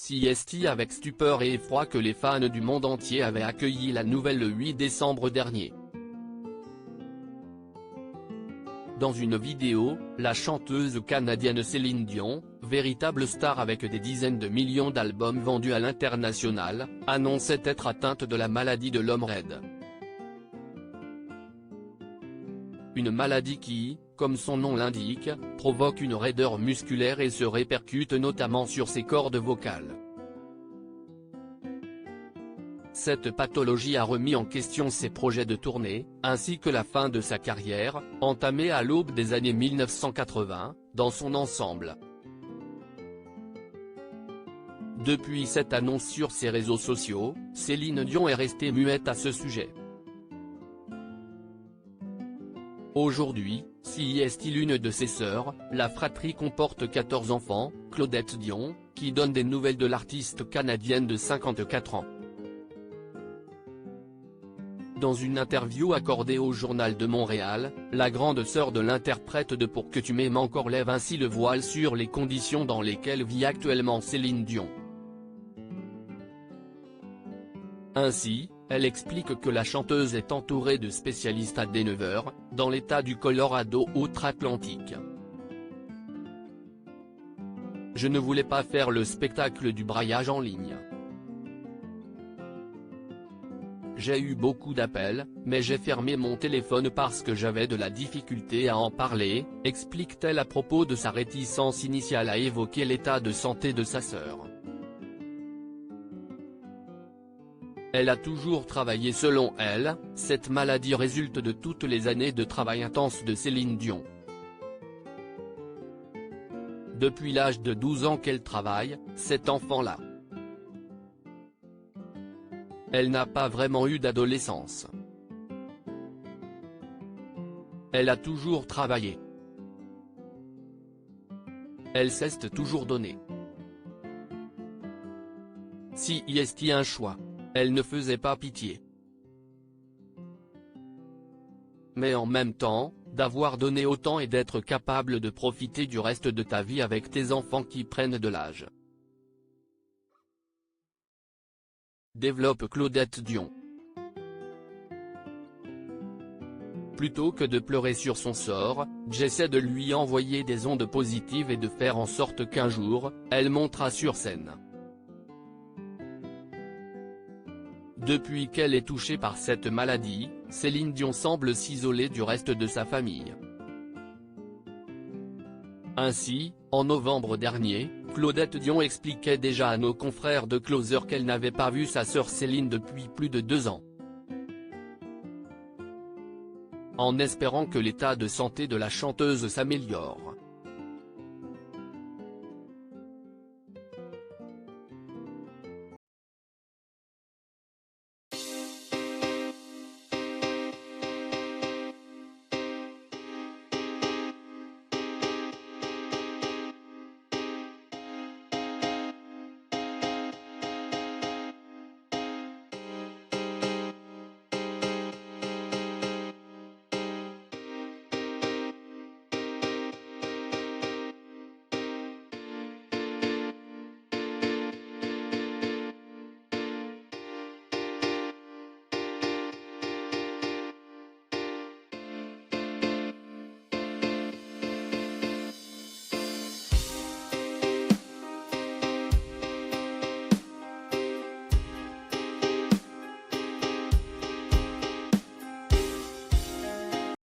CST avec stupeur et effroi que les fans du monde entier avaient accueilli la nouvelle le 8 décembre dernier. Dans une vidéo, la chanteuse canadienne Céline Dion, véritable star avec des dizaines de millions d'albums vendus à l'international, annonçait être atteinte de la maladie de l'homme raide. Une maladie qui, comme son nom l'indique, provoque une raideur musculaire et se répercute notamment sur ses cordes vocales. Cette pathologie a remis en question ses projets de tournée, ainsi que la fin de sa carrière, entamée à l'aube des années 1980, dans son ensemble. Depuis cette annonce sur ses réseaux sociaux, Céline Dion est restée muette à ce sujet. Aujourd'hui, si est l'une de ses sœurs, la fratrie comporte 14 enfants, Claudette Dion, qui donne des nouvelles de l'artiste canadienne de 54 ans. Dans une interview accordée au Journal de Montréal, la grande sœur de l'interprète de Pour que tu m'aimes encore lève ainsi le voile sur les conditions dans lesquelles vit actuellement Céline Dion. Ainsi, elle explique que la chanteuse est entourée de spécialistes à Denver, dans l'état du Colorado outre-Atlantique. Je ne voulais pas faire le spectacle du braillage en ligne. J'ai eu beaucoup d'appels, mais j'ai fermé mon téléphone parce que j'avais de la difficulté à en parler, explique-t-elle à propos de sa réticence initiale à évoquer l'état de santé de sa sœur. Elle a toujours travaillé selon elle, cette maladie résulte de toutes les années de travail intense de Céline Dion. Depuis l'âge de 12 ans qu'elle travaille, cet enfant-là. Elle n'a pas vraiment eu d'adolescence. Elle a toujours travaillé. Elle s'est toujours donnée. Si y est un choix. Elle ne faisait pas pitié. Mais en même temps, d'avoir donné autant et d'être capable de profiter du reste de ta vie avec tes enfants qui prennent de l'âge. Développe Claudette Dion. Plutôt que de pleurer sur son sort, j'essaie de lui envoyer des ondes positives et de faire en sorte qu'un jour, elle montera sur scène. Depuis qu'elle est touchée par cette maladie, Céline Dion semble s'isoler du reste de sa famille. Ainsi, en novembre dernier, Claudette Dion expliquait déjà à nos confrères de Closer qu'elle n'avait pas vu sa sœur Céline depuis plus de 2 ans. En espérant que l'état de santé de la chanteuse s'améliore.